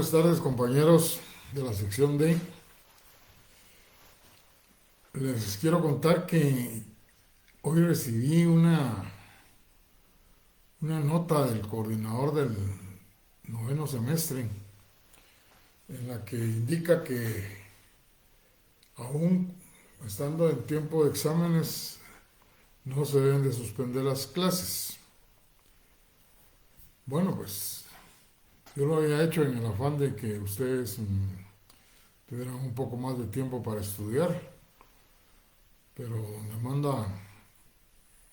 Buenas tardes, compañeros de la sección D. Les quiero contar que hoy recibí una nota del coordinador del noveno semestre en la que indica que aún estando en tiempo de exámenes no se deben de suspender las clases. Bueno, pues yo lo había hecho en el afán de que ustedes tuvieran un poco más de tiempo para estudiar, pero me manda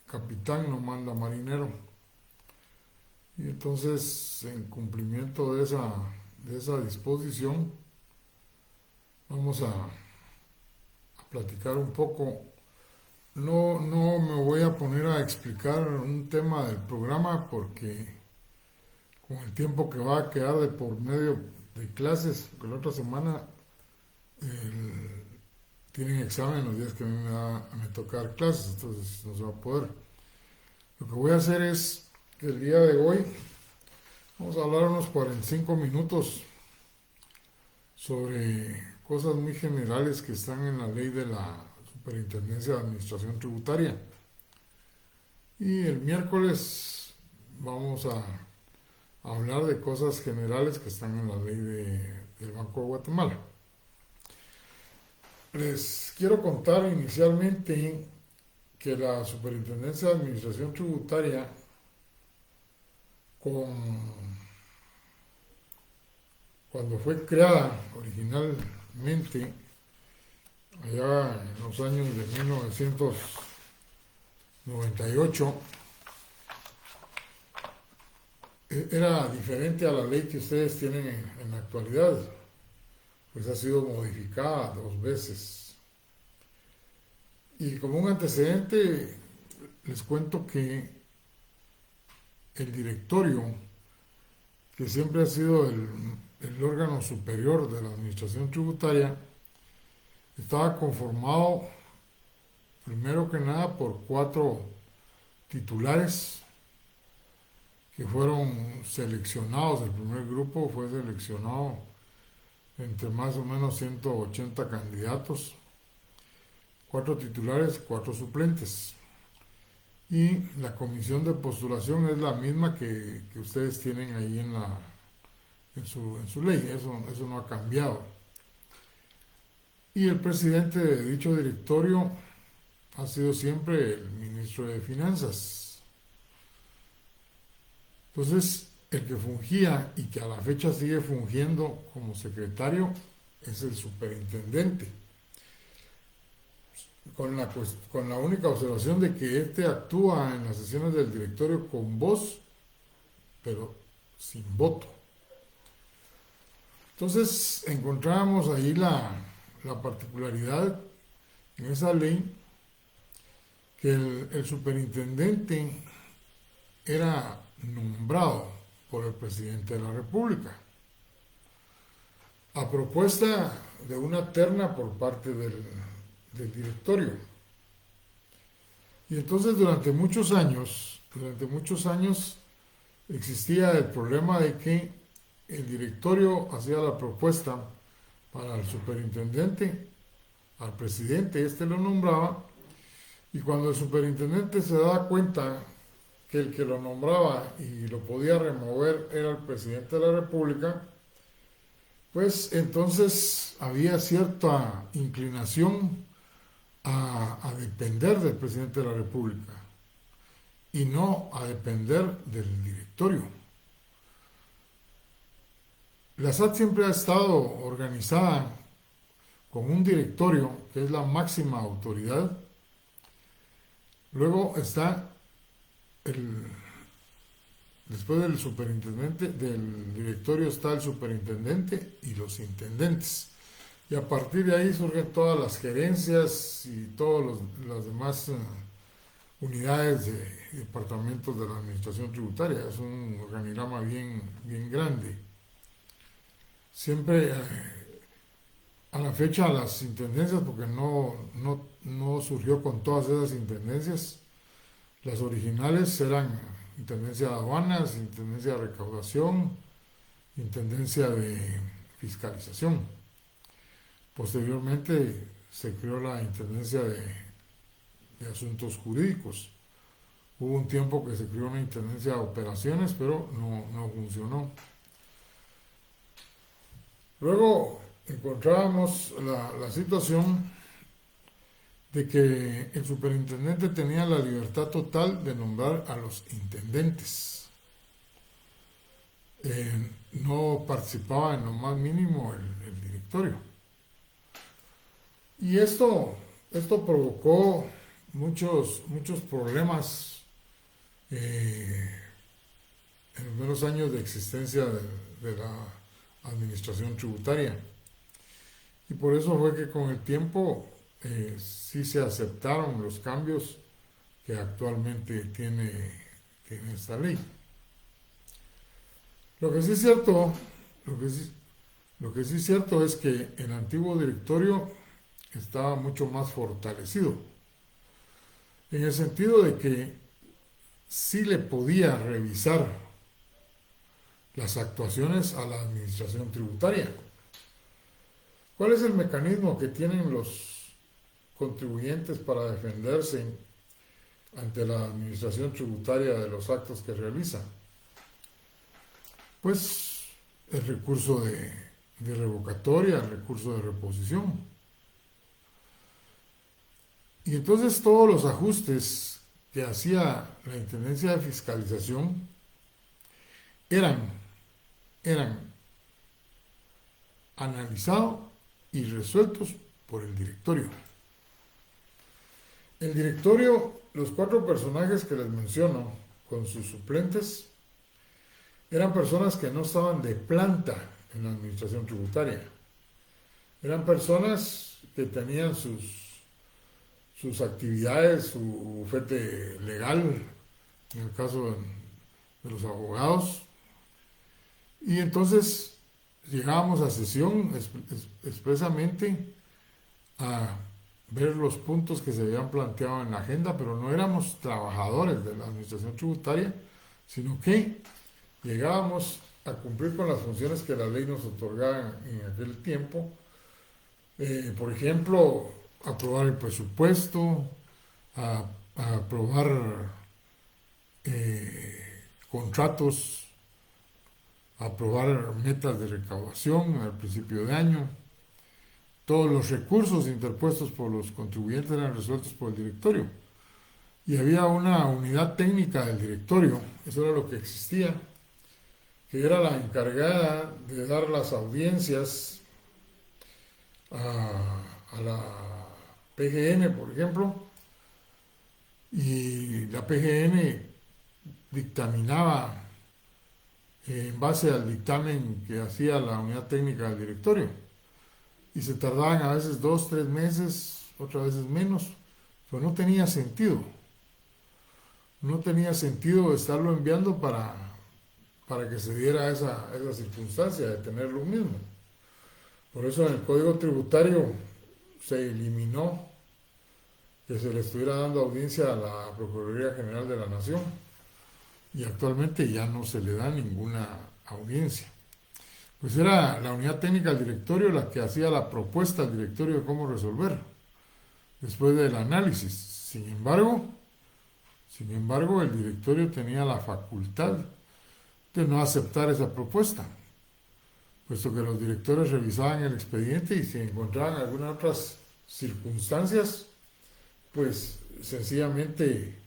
capitán, no manda marinero. Y entonces, en cumplimiento de esa disposición, vamos a platicar un poco. No me voy a poner a explicar un tema del programa porque con el tiempo que va a quedar de por medio de clases, porque la otra semana tienen examen los días que a mí me toca dar clases, entonces no se va a poder. Lo que voy a hacer es que el día de hoy vamos a hablar unos 45 minutos sobre cosas muy generales que están en la ley de la Superintendencia de Administración Tributaria. Y el miércoles vamos a hablar de cosas generales que están en la ley del Banco de Guatemala. Les quiero contar inicialmente que la Superintendencia de Administración Tributaria, cuando fue creada originalmente, allá en los años de 1998, era diferente a la ley que ustedes tienen en la actualidad, pues ha sido modificada 2 veces. Y como un antecedente, les cuento que el directorio, que siempre ha sido el órgano superior de la administración tributaria, estaba conformado primero que nada por 4 titulares que fueron seleccionados. El primer grupo fue seleccionado entre más o menos 180 candidatos, 4 titulares, 4 suplentes. Y la comisión de postulación es la misma que ustedes tienen ahí en su ley, eso no ha cambiado. Y el presidente de dicho directorio ha sido siempre el ministro de Finanzas. Entonces, el que fungía y que a la fecha sigue fungiendo como secretario es el superintendente, con la única observación de que éste actúa en las sesiones del directorio con voz, pero sin voto. Entonces encontrábamos ahí la particularidad en esa ley que el superintendente era nombrado por el presidente de la República a propuesta de una terna por parte del directorio. Y entonces durante muchos años existía el problema de que el directorio hacía la propuesta para el superintendente, al presidente, este lo nombraba, y cuando el superintendente se daba cuenta que el que lo nombraba y lo podía remover era el presidente de la República, pues entonces había cierta inclinación a depender del presidente de la República y no a depender del directorio. La SAT siempre ha estado organizada con un directorio que es la máxima autoridad. Luego está después del superintendente, del directorio está el superintendente y los intendentes. Y a partir de ahí surgen todas las gerencias y todas las demás unidades de departamentos de la administración tributaria. Es un organigrama bien grande. Siempre a la fecha las intendencias, porque no surgió con todas esas intendencias, las originales eran Intendencia de Aduanas, Intendencia de Recaudación, Intendencia de Fiscalización. Posteriormente se creó la Intendencia de Asuntos Jurídicos. Hubo un tiempo que se creó una Intendencia de Operaciones, pero no funcionó. Luego encontrábamos la situación de que el superintendente tenía la libertad total de nombrar a los intendentes. No participaba en lo más mínimo el directorio. Y esto provocó muchos problemas en los primeros años de existencia de la administración tributaria. Y por eso fue que con el tiempo sí se aceptaron los cambios que actualmente tiene esta ley. Lo que sí es cierto es que el antiguo directorio estaba mucho más fortalecido, en el sentido de que sí le podía revisar las actuaciones a la administración tributaria. ¿Cuál es el mecanismo que tienen los contribuyentes para defenderse ante la administración tributaria de los actos que realiza? Pues el recurso de revocatoria, el recurso de reposición. Y entonces todos los ajustes que hacía la Intendencia de Fiscalización eran analizados y resueltos por el directorio. El directorio, los 4 personajes que les menciono, con sus suplentes, eran personas que no estaban de planta en la administración tributaria. Eran personas que tenían sus actividades, su bufete legal, en el caso de los abogados. Y entonces llegábamos a sesión expresamente a ver los puntos que se habían planteado en la agenda, pero no éramos trabajadores de la administración tributaria, sino que llegábamos a cumplir con las funciones que la ley nos otorgaba en aquel tiempo. Por ejemplo, aprobar el presupuesto, a aprobar contratos, aprobar metas de recaudación al principio de año. Todos los recursos interpuestos por los contribuyentes eran resueltos por el directorio. Y había una unidad técnica del directorio, eso era lo que existía, que era la encargada de dar las audiencias a la PGN, por ejemplo, y la PGN dictaminaba en base al dictamen que hacía la unidad técnica del directorio, y se tardaban a veces 2-3 meses, otras veces menos, pero no tenía sentido estarlo enviando para que se diera esa circunstancia de tener lo mismo. Por eso en el Código Tributario se eliminó que se le estuviera dando audiencia a la Procuraduría General de la Nación, y actualmente ya no se le da ninguna audiencia. Pues era la unidad técnica del directorio la que hacía la propuesta al directorio de cómo resolver, después del análisis. Sin embargo, el directorio tenía la facultad de no aceptar esa propuesta, puesto que los directores revisaban el expediente y si encontraban algunas otras circunstancias, pues sencillamente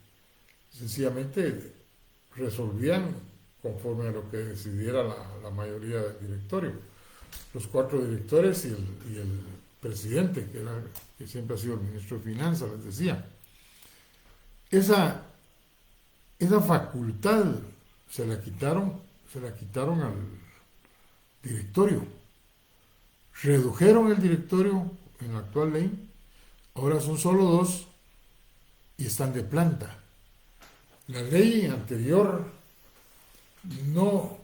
resolvían conforme a lo que decidiera la mayoría del directorio. Los 4 directores y el presidente, que siempre ha sido el ministro de Finanzas, les decía. Esa facultad se la quitaron al directorio. Redujeron el directorio en la actual ley, ahora son solo 2 y están de planta. La ley anterior no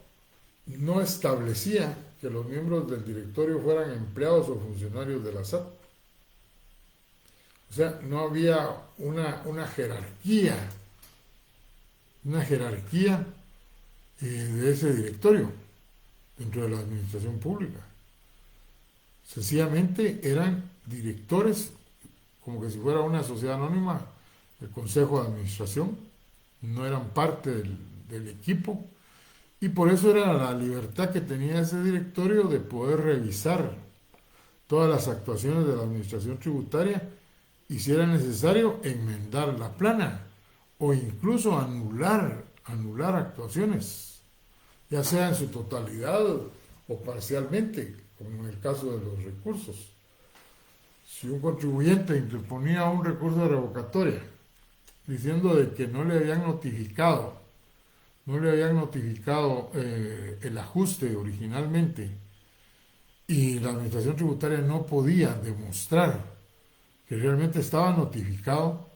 establecía que los miembros del directorio fueran empleados o funcionarios de la SAT. O sea, no había una jerarquía de ese directorio. dentro de la administración pública. Sencillamente eran directores, como que si fuera una sociedad anónima, el consejo de administración, no eran parte del equipo, y por eso era la libertad que tenía ese directorio de poder revisar todas las actuaciones de la administración tributaria y, si era necesario, enmendar la plana o incluso anular actuaciones, ya sea en su totalidad o parcialmente, como en el caso de los recursos. Si un contribuyente interponía un recurso de revocatoria diciendo de que no le habían notificado el ajuste originalmente, y la administración tributaria no podía demostrar que realmente estaba notificado,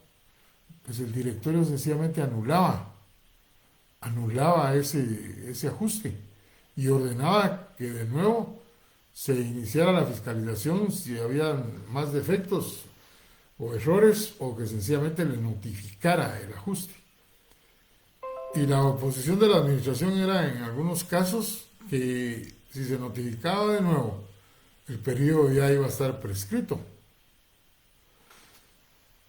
pues el directorio sencillamente anulaba ese ajuste y ordenaba que de nuevo se iniciara la fiscalización si había más defectos o errores, o que sencillamente le notificara el ajuste. Y la oposición de la administración era, en algunos casos, que si se notificaba de nuevo, el periodo ya iba a estar prescrito.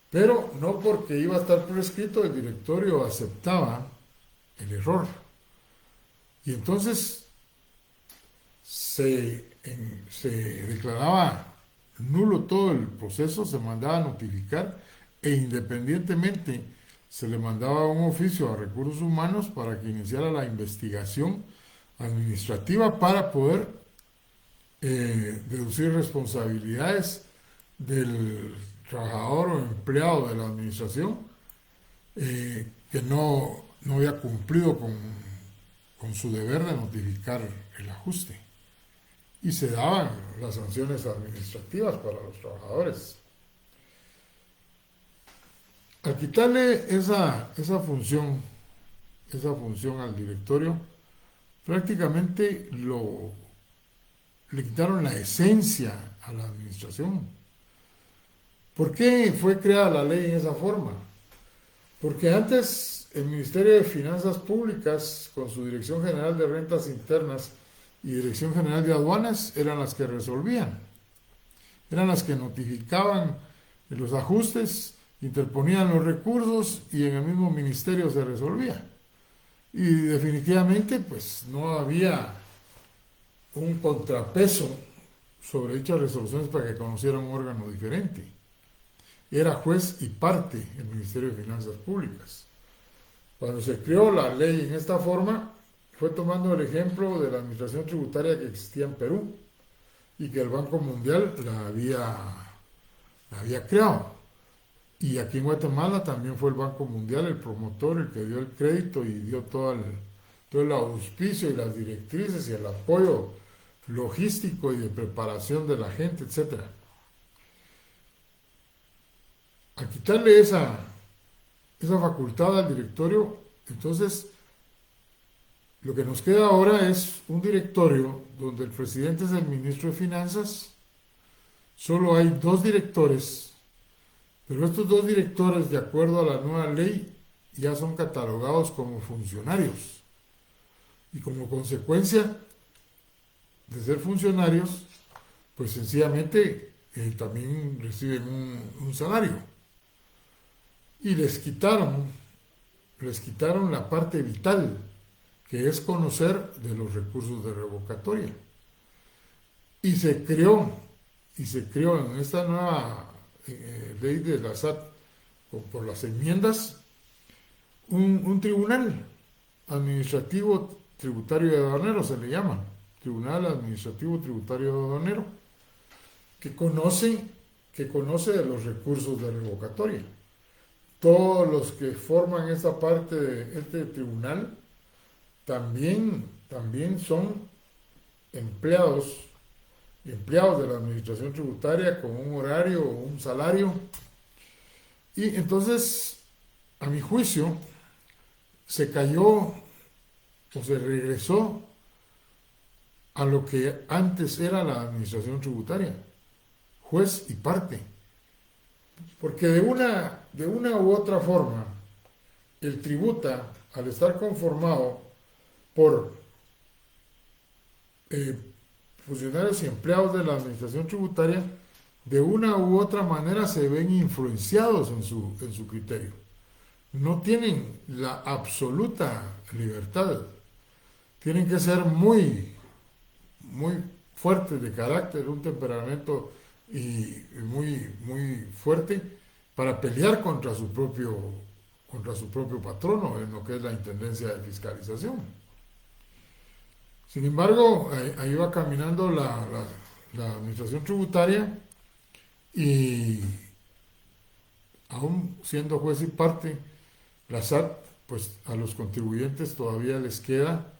Pero no porque iba a estar prescrito el directorio aceptaba el error. Y entonces se declaraba nulo todo el proceso, se mandaba a notificar, e independientemente se le mandaba un oficio a Recursos Humanos para que iniciara la investigación administrativa para poder deducir responsabilidades del trabajador o empleado de la administración que no había cumplido con su deber de notificar el ajuste. Y se daban las sanciones administrativas para los trabajadores. Al quitarle esa función al directorio, prácticamente le quitaron la esencia a la administración. ¿Por qué fue creada la ley en esa forma? Porque antes el Ministerio de Finanzas Públicas, con su Dirección General de Rentas Internas y Dirección General de Aduanas, eran las que resolvían, eran las que notificaban los ajustes, interponían los recursos y en el mismo ministerio se resolvía. Y definitivamente pues no había un contrapeso sobre dichas resoluciones para que conociera un órgano diferente. Era juez y parte el Ministerio de Finanzas Públicas. Cuando se creó la ley en esta forma, fue tomando el ejemplo de la administración tributaria que existía en Perú y que el Banco Mundial la había creado. Y aquí en Guatemala también fue el Banco Mundial el promotor, el que dio el crédito y dio todo el auspicio y las directrices y el apoyo logístico y de preparación de la gente, etc. Al quitarle esa facultad al directorio, entonces lo que nos queda ahora es un directorio donde el presidente es el ministro de Finanzas. Solo hay 2 directores, pero estos 2 directores, de acuerdo a la nueva ley, ya son catalogados como funcionarios. Y como consecuencia de ser funcionarios, pues sencillamente también reciben un salario. Y les quitaron la parte vital, que es conocer de los recursos de revocatoria. Y se creó en esta nueva ley de la SAT, por las enmiendas, un tribunal administrativo tributario y aduanero, se le llama, Tribunal Administrativo Tributario y Aduanero, que conoce de los recursos de revocatoria. Todos los que forman esta parte de este tribunal también son empleados de la administración tributaria con un horario o un salario. Y entonces, a mi juicio, se cayó o se regresó a lo que antes era la administración tributaria, juez y parte. Porque de una u otra forma, el tributa, al estar conformado por eh, funcionarios y empleados de la administración tributaria de una u otra manera se ven influenciados en su criterio. No tienen la absoluta libertad. Tienen que ser muy fuertes de carácter, un temperamento y muy fuerte para pelear contra su propio patrono en lo que es la Intendencia de Fiscalización. Sin embargo, ahí va caminando la administración tributaria y aún siendo juez y parte, la SAT, pues a los contribuyentes todavía les queda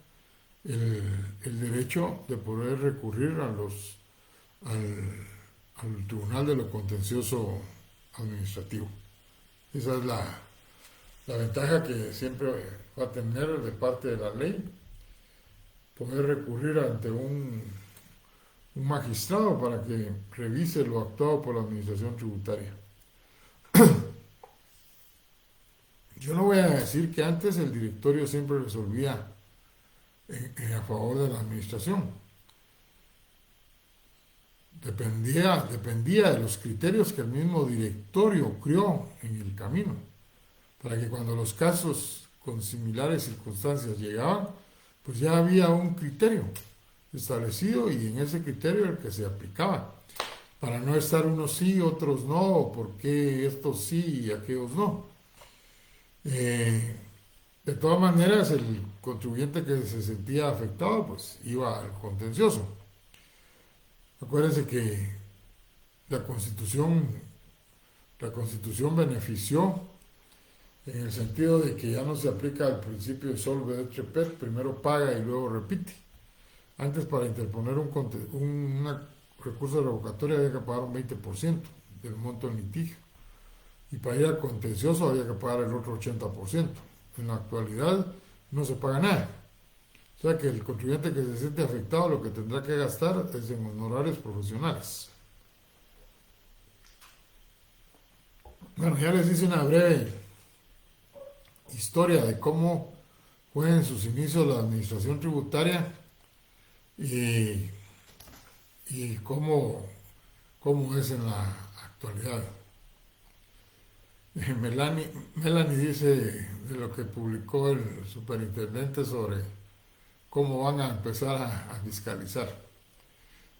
el derecho de poder recurrir al Tribunal de lo Contencioso Administrativo. Esa es la ventaja que siempre va a tener de parte de la ley, poder recurrir ante un magistrado para que revise lo actuado por la administración tributaria. Yo no voy a decir que antes el directorio siempre resolvía a favor de la administración. Dependía de los criterios que el mismo directorio creó en el camino, para que cuando los casos con similares circunstancias llegaban, pues ya había un criterio establecido y en ese criterio el que se aplicaba, para no estar unos sí, otros no, porque estos sí y aquellos no. De todas maneras, el contribuyente que se sentía afectado, pues iba al contencioso. Acuérdense que la Constitución benefició en el sentido de que ya no se aplica el principio de solve et repet, primero paga y luego repite. Antes, para interponer un recurso revocatorio había que pagar un 20% del monto del litigio, y para ir al contencioso había que pagar el otro 80%. En la actualidad no se paga nada. O sea que el contribuyente que se siente afectado lo que tendrá que gastar es en honorarios profesionales. Bueno, ya les hice una breve historia de cómo fue en sus inicios la administración tributaria y cómo es en la actualidad. Melanie dice de lo que publicó el superintendente sobre cómo van a empezar a fiscalizar.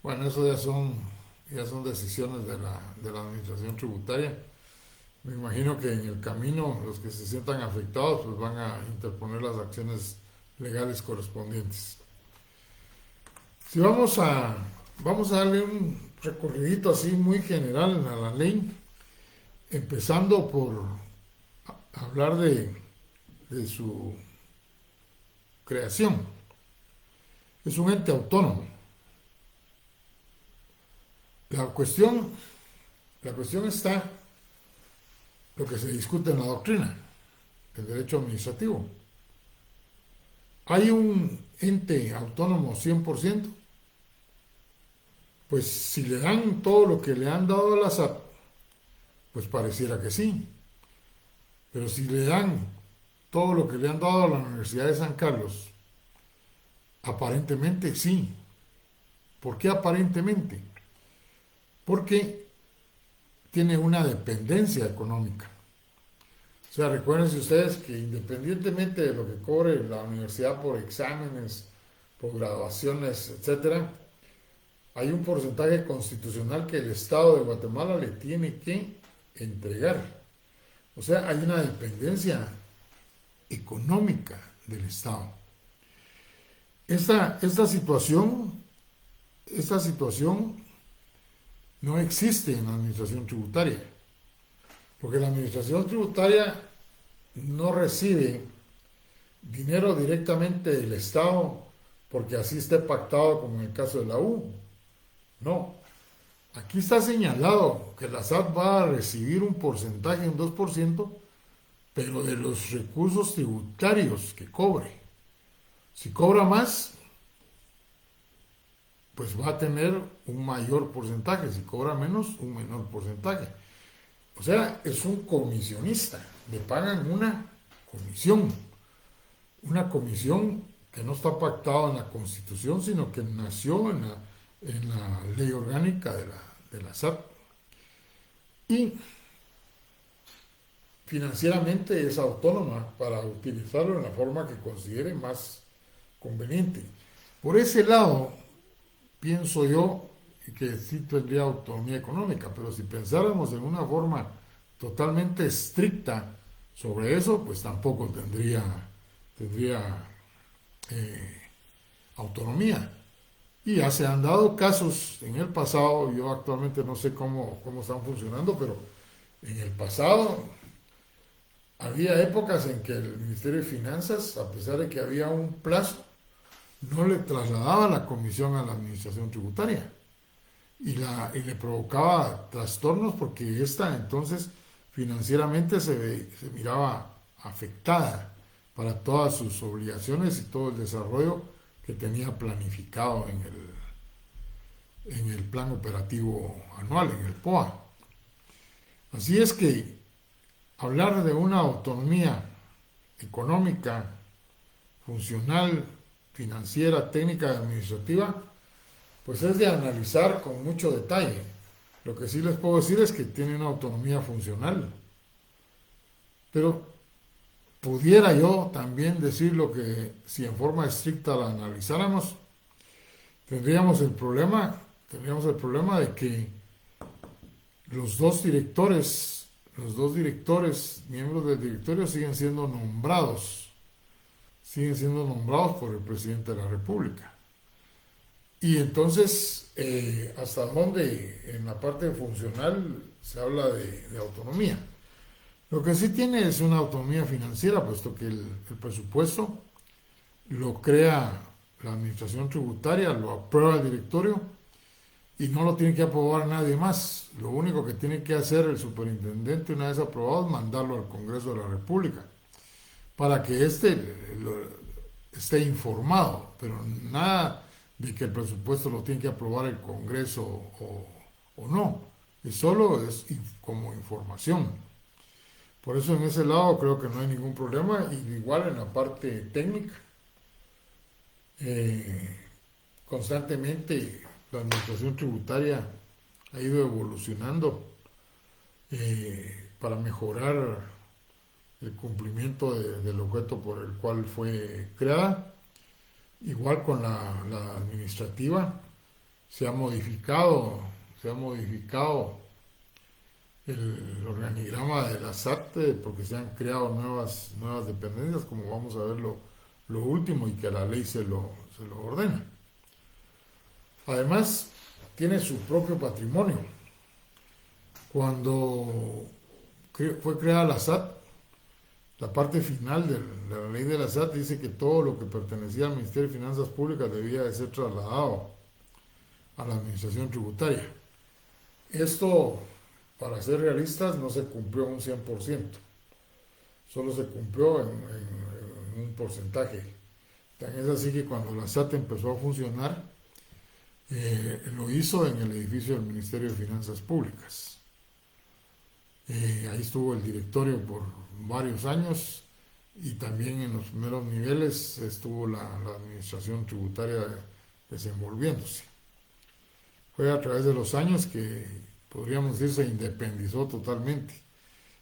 Bueno, eso ya son decisiones de la administración tributaria. Me imagino que en el camino los que se sientan afectados pues van a interponer las acciones legales correspondientes. Si vamos a darle un recorridito así muy general a la ley, empezando por hablar de su creación. Es un ente autónomo. La cuestión está lo que se discute en la doctrina, el derecho administrativo. ¿Hay un ente autónomo 100%? Pues si le dan todo lo que le han dado a la SAT, pues pareciera que sí. Pero si le dan todo lo que le han dado a la Universidad de San Carlos, aparentemente sí. ¿Por qué aparentemente? Porque tiene una dependencia económica. O sea, recuérdense ustedes que independientemente de lo que cobre la universidad por exámenes, por graduaciones, etcétera, hay un porcentaje constitucional que el Estado de Guatemala le tiene que entregar. O sea, hay una dependencia económica del Estado. Esta situación no existe en la administración tributaria, porque la administración tributaria no recibe dinero directamente del Estado porque así esté pactado como en el caso de la U. No. Aquí está señalado que la SAT va a recibir un porcentaje, un 2%, pero de los recursos tributarios que cobre. Si cobra más, pues va a tener un mayor porcentaje. Si cobra menos, un menor porcentaje. O sea, es un comisionista. Le pagan una comisión que no está pactado en la Constitución, sino que nació en la ley orgánica de la SAT. Y financieramente es autónoma para utilizarlo en la forma que considere más conveniente. Por ese lado, pienso yo que sí tendría autonomía económica, pero si pensáramos en una forma totalmente estricta sobre eso, pues tampoco tendría autonomía. Y ya se han dado casos en el pasado, yo actualmente no sé cómo están funcionando, pero en el pasado había épocas en que el Ministerio de Finanzas, a pesar de que había un plazo, no le trasladaba la comisión a la administración tributaria y le provocaba trastornos porque esta entonces financieramente se miraba afectada para todas sus obligaciones y todo el desarrollo que tenía planificado en el plan operativo anual, en el POA. Así es que hablar de una autonomía económica, funcional, financiera, técnica y administrativa, pues es de analizar con mucho detalle. Lo que sí les puedo decir es que tiene una autonomía funcional. Pero pudiera yo también decir lo que si en forma estricta la analizáramos, tendríamos el problema de que los dos directores, miembros del directorio, siguen siendo nombrados por el presidente de la República. Y entonces, ¿hasta dónde en la parte funcional se habla de autonomía? Lo que sí tiene es una autonomía financiera, puesto que el presupuesto lo crea la administración tributaria, lo aprueba el directorio y no lo tiene que aprobar nadie más. Lo único que tiene que hacer el superintendente una vez aprobado es mandarlo al Congreso de la República para que esté informado, pero nada de que el presupuesto lo tiene que aprobar el Congreso o no, solo es como información. Por eso en ese lado creo que no hay ningún problema, y igual en la parte técnica, constantemente la administración tributaria ha ido evolucionando para mejorar el cumplimiento del objeto por el cual fue creada. Igual con la administrativa se ha modificado el organigrama de la SAT, porque se han creado nuevas dependencias, como vamos a ver lo último, y que la ley se lo ordena. Además, tiene su propio patrimonio. Cuando fue creada la SAT, la parte final de la ley de la SAT dice que todo lo que pertenecía al Ministerio de Finanzas Públicas debía de ser trasladado a la administración tributaria. Esto, para ser realistas, no se cumplió un 100%, solo se cumplió en un porcentaje. Tan es así que cuando la SAT empezó a funcionar, lo hizo en el edificio del Ministerio de Finanzas Públicas. Ahí estuvo el directorio por varios años, y también en los primeros niveles estuvo la administración tributaria desenvolviéndose. Fue a través de los años que, podríamos decir, se independizó totalmente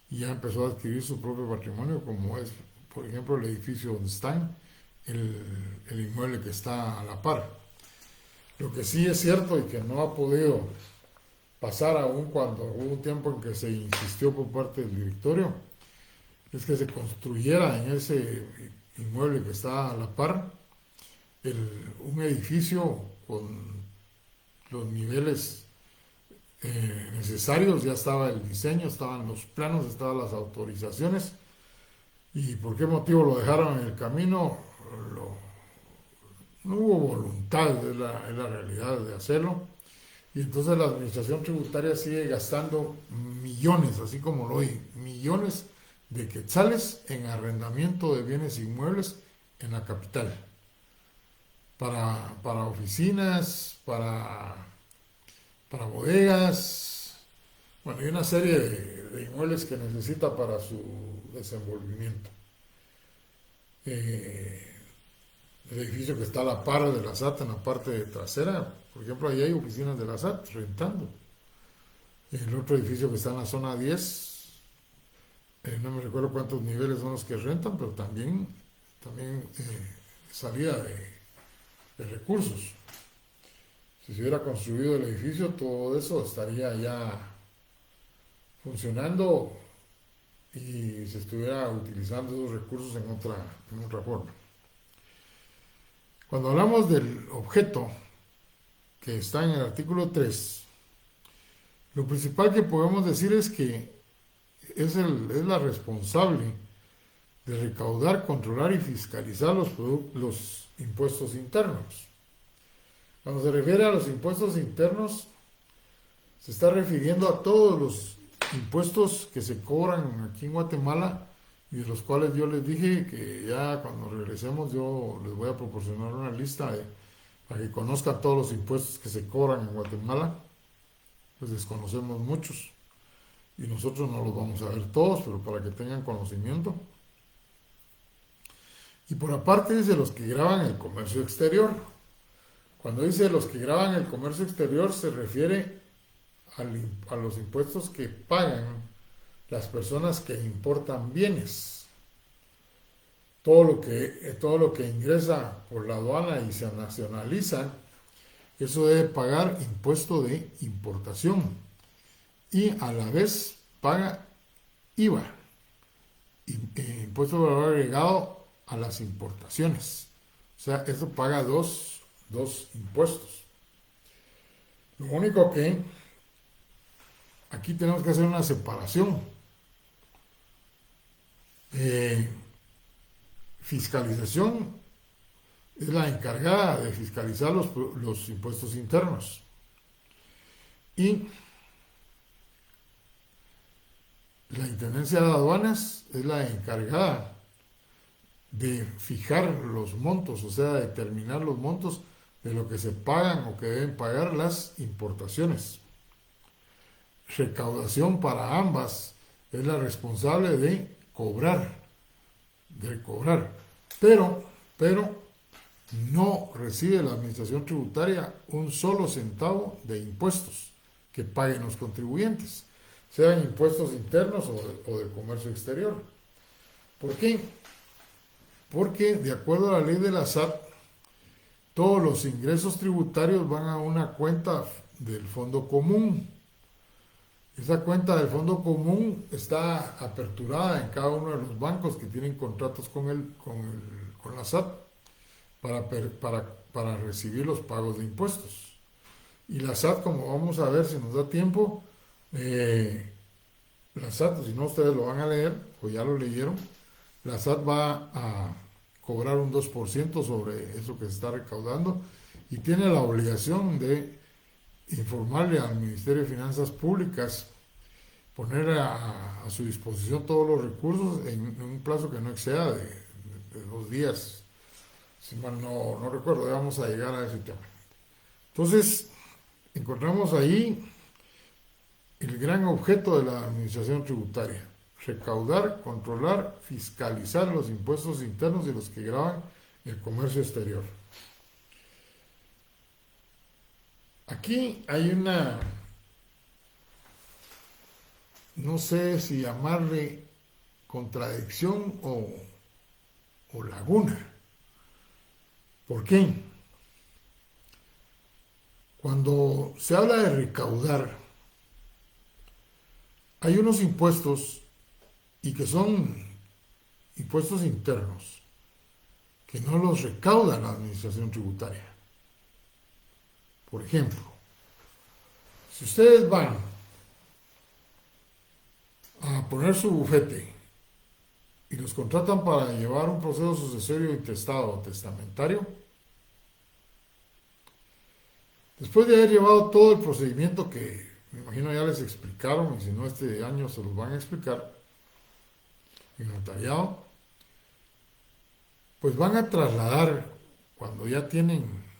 y ya empezó a adquirir su propio patrimonio, como es, por ejemplo, el edificio donde están, el inmueble que está a la par. Lo que sí es cierto y que no ha podido pasar aún cuando hubo un tiempo en que se insistió por parte del directorio, es que se construyera en ese inmueble que está a la par un edificio con los niveles necesarios. Ya estaba el diseño, estaban los planos, estaban las autorizaciones. ¿Y por qué motivo lo dejaron en el camino? No hubo voluntad, es la realidad, de hacerlo. Y entonces la administración tributaria sigue gastando millones, así como lo oí, millones de quetzales en arrendamiento de bienes inmuebles en la capital, para oficinas, para bodegas, bueno, hay una serie de inmuebles que necesita para su desenvolvimiento. el edificio que está a la par de la SAT en la parte trasera. Por ejemplo, ahí hay oficinas de la SAT rentando. El otro edificio que está en la zona 10, no me recuerdo cuántos niveles son los que rentan, pero también salida de recursos. Si se hubiera construido el edificio, todo eso estaría ya funcionando y se estuviera utilizando esos recursos en otra forma. Cuando hablamos del objeto que está en el artículo 3, lo principal que podemos decir es que es la responsable de recaudar, controlar y fiscalizar los impuestos internos. Cuando se refiere a los impuestos internos, se está refiriendo a todos los impuestos que se cobran aquí en Guatemala y de los cuales yo les dije que ya cuando regresemos yo les voy a proporcionar una lista para que conozcan todos los impuestos que se cobran en Guatemala. Pues desconocemos muchos y nosotros no los vamos a ver todos, pero para que tengan conocimiento. Y por aparte dice los que graban el comercio exterior. Cuando dice los que graban el comercio exterior se refiere a los impuestos que pagan las personas que importan bienes. Todo lo que ingresa por la aduana y se nacionaliza, eso debe pagar impuesto de importación y a la vez paga IVA, impuesto de valor agregado a las importaciones. O sea, eso paga dos impuestos. Lo único que aquí tenemos que hacer una separación. Fiscalización es la encargada de fiscalizar los impuestos internos. Y la Intendencia de Aduanas es la encargada de fijar los montos, o sea, determinar los montos de lo que se pagan o que deben pagar las importaciones. Recaudación para ambas es la responsable de cobrar, pero no recibe la administración tributaria un solo centavo de impuestos que paguen los contribuyentes, sean impuestos internos o de comercio exterior. ¿Por qué? Porque de acuerdo a la ley de la SAT, todos los ingresos tributarios van a una cuenta del fondo común. Esa cuenta del fondo común está aperturada en cada uno de los bancos que tienen contratos con la SAT para recibir los pagos de impuestos. Y la SAT, como vamos a ver si nos da tiempo, la SAT, si no ustedes lo van a leer, o ya lo leyeron, la SAT va a cobrar un 2% sobre eso que se está recaudando y tiene la obligación de informarle al Ministerio de Finanzas Públicas, poner a su disposición todos los recursos en un plazo que no exceda de 2 días. Si mal no recuerdo, ya vamos a llegar a ese tema. Entonces, encontramos ahí el gran objeto de la administración tributaria: recaudar, controlar, fiscalizar los impuestos internos y los que gravan el comercio exterior. Aquí hay una, no sé si llamarle contradicción o laguna. ¿Por qué? Cuando se habla de recaudar, hay unos impuestos y que son impuestos internos que no los recauda la administración tributaria. Por ejemplo, si ustedes van a poner su bufete y los contratan para llevar un proceso sucesorio intestado o testamentario, después de haber llevado todo el procedimiento que me imagino ya les explicaron, y si no este año se los van a explicar en notariado, pues van a trasladar, cuando ya tienen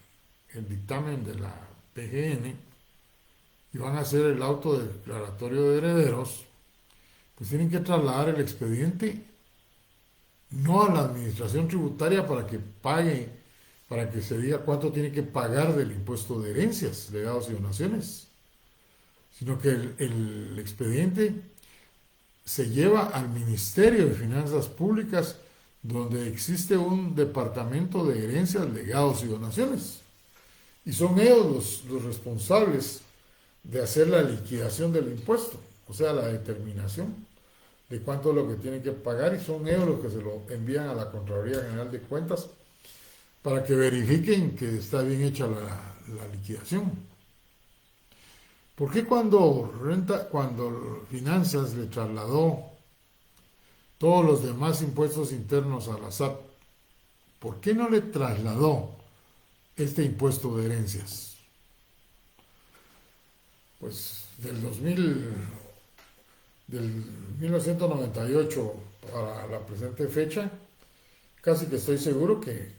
el dictamen de la PGN y van a hacer el auto declaratorio de herederos, pues tienen que trasladar el expediente no a la administración tributaria para que pague para que se diga cuánto tiene que pagar del impuesto de herencias, legados y donaciones, sino que el expediente se lleva al Ministerio de Finanzas Públicas, donde existe un departamento de herencias, legados y donaciones. Y son ellos los responsables de hacer la liquidación del impuesto, o sea, la determinación de cuánto es lo que tienen que pagar, y son ellos los que se lo envían a la Contraloría General de Cuentas para que verifiquen que está bien hecha la liquidación. ¿Por qué cuando Finanzas le trasladó todos los demás impuestos internos a la SAT, por qué no le trasladó este impuesto de herencias? Pues del 1998 para la presente fecha, casi que estoy seguro que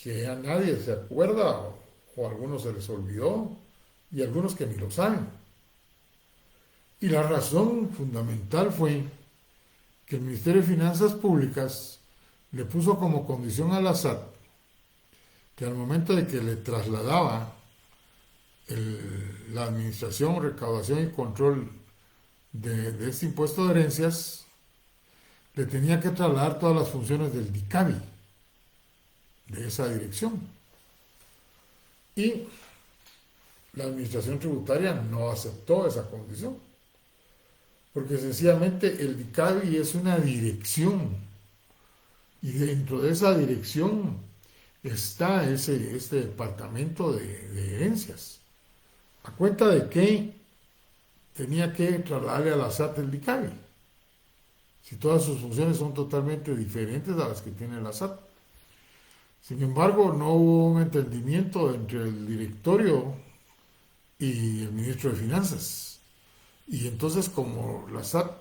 ya nadie se acuerda, o a algunos se les olvidó, y algunos que ni lo saben. Y la razón fundamental fue que el Ministerio de Finanzas Públicas le puso como condición a la SAT que al momento de que le trasladaba la administración, recaudación y control de este impuesto de herencias, le tenía que trasladar todas las funciones del DICABI, de esa dirección. Y la administración tributaria no aceptó esa condición, porque sencillamente el DICABI es una dirección, y dentro de esa dirección está este departamento de herencias. ¿A cuenta de qué tenía que trasladarle a la SAT el DICABI, si todas sus funciones son totalmente diferentes a las que tiene la SAT? Sin embargo, no hubo un entendimiento entre el directorio y el ministro de Finanzas. Y entonces, como la SAT,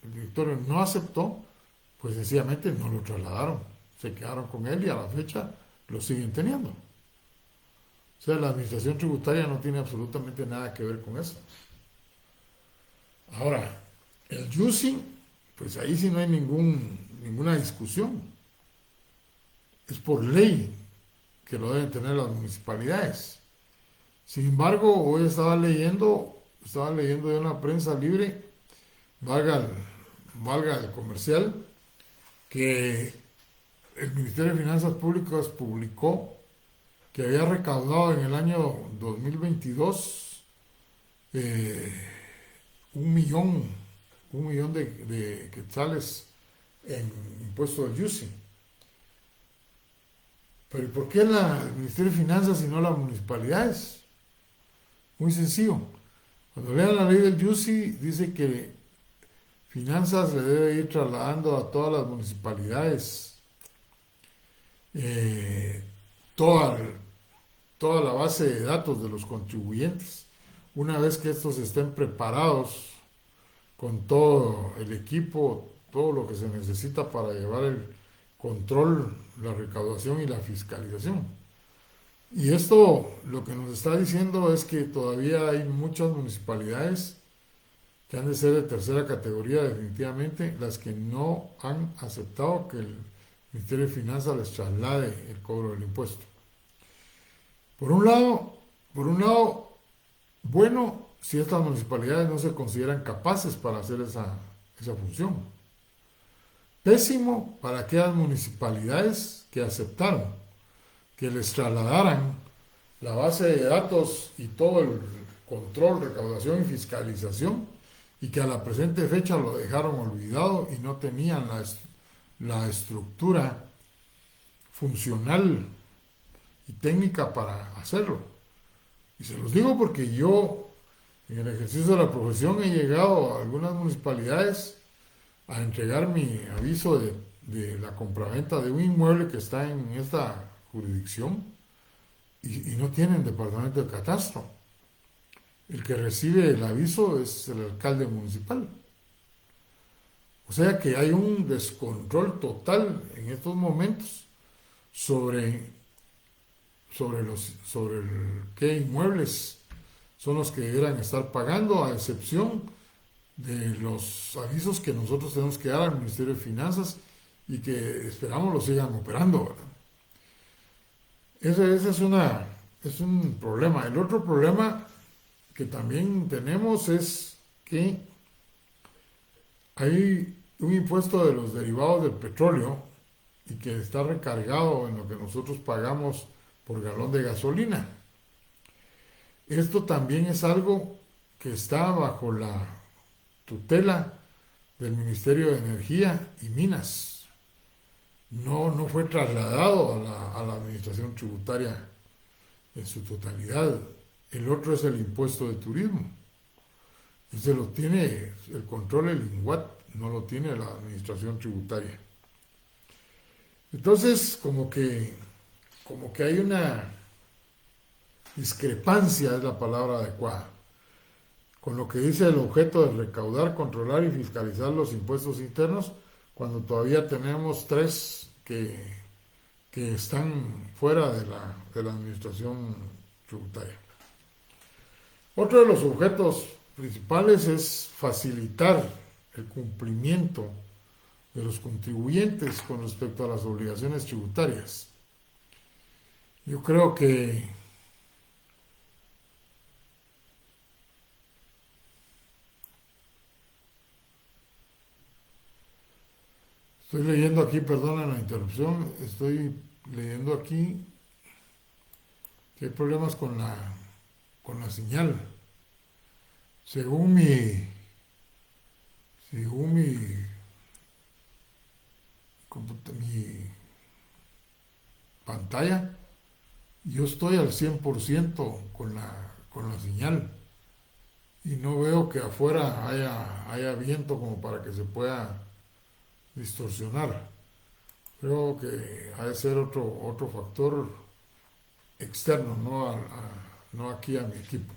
el directorio no aceptó, pues sencillamente no lo trasladaron. Se quedaron con él y a la fecha lo siguen teniendo. O sea, la administración tributaria no tiene absolutamente nada que ver con eso. Ahora, el UCI, pues ahí sí no hay ninguna discusión. Es por ley que lo deben tener las municipalidades. Sin embargo, hoy estaba leyendo de una prensa libre, valga el comercial, que el Ministerio de Finanzas Públicas publicó que había recaudado en el año 2022 un millón de quetzales en impuesto del UCI. Pero ¿por qué el Ministerio de Finanzas y no las municipalidades? Muy sencillo. Cuando lean la ley del UCI, dice que Finanzas le debe ir trasladando a todas las municipalidades toda la base de datos de los contribuyentes. Una vez que estos estén preparados con todo el equipo, todo lo que se necesita para llevar el control, la recaudación y la fiscalización. Y esto lo que nos está diciendo es que todavía hay muchas municipalidades que han de ser de tercera categoría definitivamente, las que no han aceptado que el Ministerio de Finanzas les traslade el cobro del impuesto. Por un lado, bueno, si estas municipalidades no se consideran capaces para hacer esa función. Pésimo para aquellas municipalidades que aceptaron que les trasladaran la base de datos y todo el control, recaudación y fiscalización, y que a la presente fecha lo dejaron olvidado y no tenían la estructura funcional y técnica para hacerlo. Y se los digo porque yo, en el ejercicio de la profesión, he llegado a algunas municipalidades a entregar mi aviso de la compraventa de un inmueble que está en esta jurisdicción y no tienen departamento de catastro. El que recibe el aviso es el alcalde municipal. O sea que hay un descontrol total en estos momentos sobre qué inmuebles son los que deberán estar pagando, a excepción de los avisos que nosotros tenemos que dar al Ministerio de Finanzas y que esperamos lo sigan operando, ¿verdad? Ese es un problema. El otro problema que también tenemos es que hay un impuesto de los derivados del petróleo y que está recargado en lo que nosotros pagamos por galón de gasolina. Esto también es algo que está bajo la tutela del Ministerio de Energía y Minas. No fue trasladado a la administración tributaria en su totalidad. El otro es el impuesto de turismo. Ese lo tiene el control el INGUAT, no lo tiene la administración tributaria. Entonces, como que hay una discrepancia, es la palabra adecuada, con lo que dice el objeto de recaudar, controlar y fiscalizar los impuestos internos, cuando todavía tenemos tres que están fuera de la administración tributaria. Otro de los objetos principales es facilitar el cumplimiento de los contribuyentes con respecto a las obligaciones tributarias. Yo creo que estoy leyendo aquí, perdona la interrupción, estoy leyendo aquí que hay problemas con la señal. Según mi pantalla, yo estoy al 100% con la señal y no veo que afuera haya viento como para que se pueda distorsionar. Creo que ha de ser otro factor externo, no aquí a mi equipo.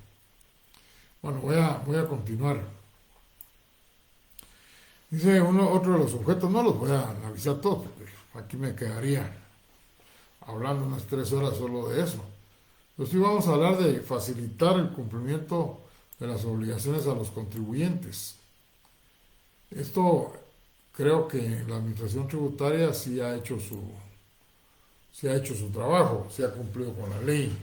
Bueno, voy a continuar. Dice otro de los objetos, no los voy a analizar todos, porque aquí me quedaría hablando unas 3 horas solo de eso. Pero sí vamos a hablar de facilitar el cumplimiento de las obligaciones a los contribuyentes. Esto creo que la administración tributaria sí ha hecho su trabajo, sí ha cumplido con la ley.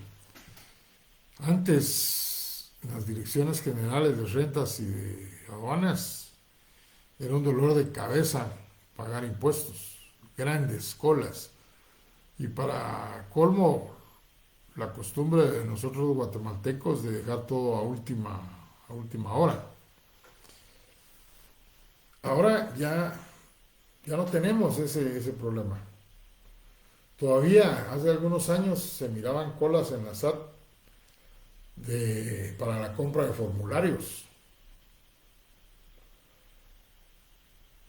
Antes, en las direcciones generales de rentas y de aduanas, era un dolor de cabeza pagar impuestos, grandes colas. Y para colmo, la costumbre de nosotros guatemaltecos de dejar todo a última hora. Ahora ya no tenemos ese problema. Todavía hace algunos años se miraban colas en la SAT para la compra de formularios.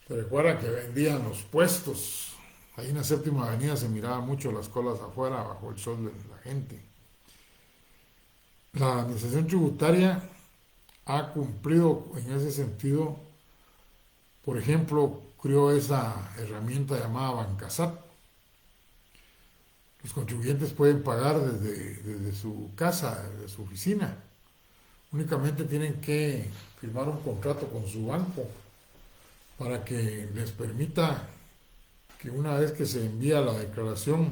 Se recuerda que vendían los puestos. Ahí en la Séptima Avenida se miraban mucho las colas afuera, bajo el sol de la gente. La administración tributaria ha cumplido en ese sentido. Por ejemplo, creó esa herramienta llamada Bancasat. Los contribuyentes pueden pagar desde su casa, desde su oficina. Únicamente tienen que firmar un contrato con su banco para que les permita que una vez que se envía la declaración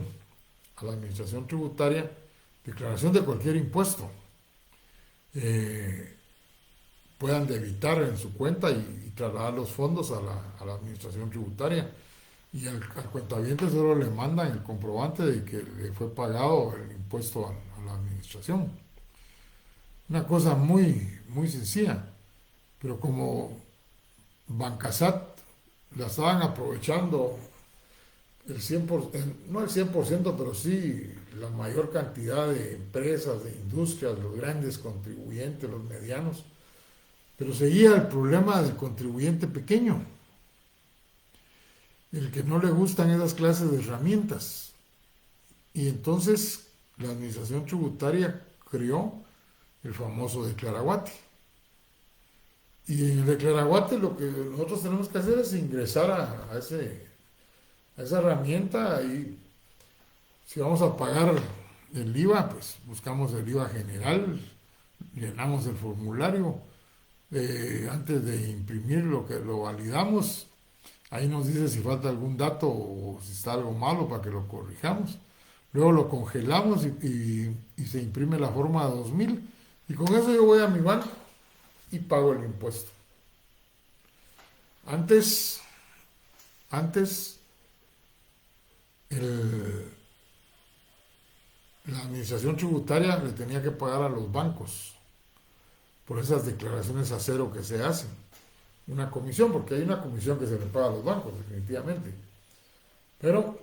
a la administración tributaria, declaración de cualquier impuesto, puedan debitar en su cuenta y trasladar los fondos a la administración tributaria. Y al cuentaviente solo le mandan el comprobante de que le fue pagado el impuesto a la administración. Una cosa muy sencilla, pero como Bancasat la estaban aprovechando el 100%, no el 100%, pero sí la mayor cantidad de empresas, de industrias, los grandes contribuyentes, los medianos, pero seguía el problema del contribuyente pequeño, el que no le gustan esas clases de herramientas. Y entonces la administración tributaria creó el famoso Declaraguate. Y en el Declaraguate lo que nosotros tenemos que hacer es ingresar a esa herramienta y si vamos a pagar el IVA, pues buscamos el IVA general, llenamos el formulario, antes de imprimir lo validamos, ahí nos dice si falta algún dato o si está algo malo para que lo corrijamos, luego lo congelamos y se imprime la forma 2000 y con eso yo voy a mi banco y pago el impuesto. Antes, antes la administración tributaria le tenía que pagar a los bancos por esas declaraciones a cero que se hacen. Una comisión, porque hay una comisión que se le paga a los bancos, definitivamente. Pero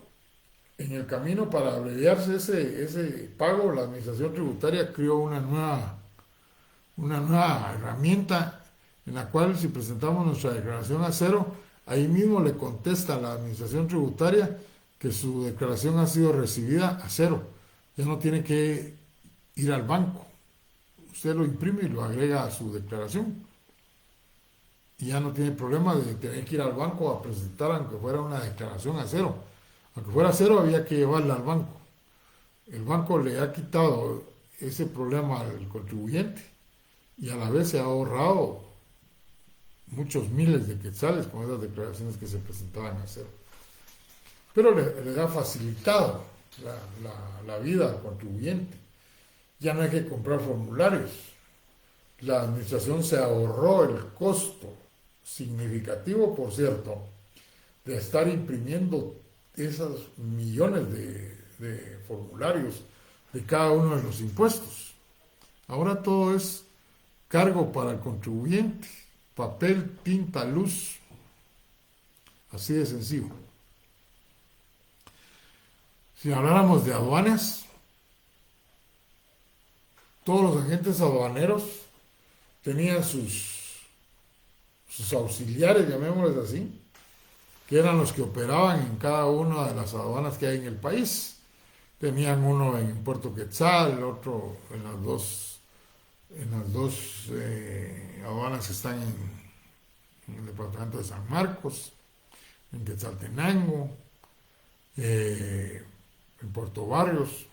en el camino para abreviarse ese pago, la administración tributaria creó una nueva herramienta en la cual si presentamos nuestra declaración a cero, ahí mismo le contesta a la administración tributaria que su declaración ha sido recibida a cero. Ya no tiene que ir al banco. Usted lo imprime y lo agrega a su declaración. Y ya no tiene problema de tener que ir al banco a presentar aunque fuera una declaración a cero. Aunque fuera a cero había que llevarla al banco. El banco le ha quitado ese problema al contribuyente y a la vez se ha ahorrado muchos miles de quetzales con esas declaraciones que se presentaban a cero. Pero le ha facilitado la vida al contribuyente. Ya no hay que comprar formularios. La administración se ahorró el costo significativo, por cierto, de estar imprimiendo esos millones de formularios de cada uno de los impuestos. Ahora todo es cargo para el contribuyente, papel, tinta, luz, así de sencillo. Si habláramos de aduanas, todos los agentes aduaneros tenían sus auxiliares, llamémosles así, que eran los que operaban en cada una de las aduanas que hay en el país. Tenían uno en Puerto Quetzal, otro en las dos aduanas que están en el departamento de San Marcos, en Quetzaltenango, en Puerto Barrios,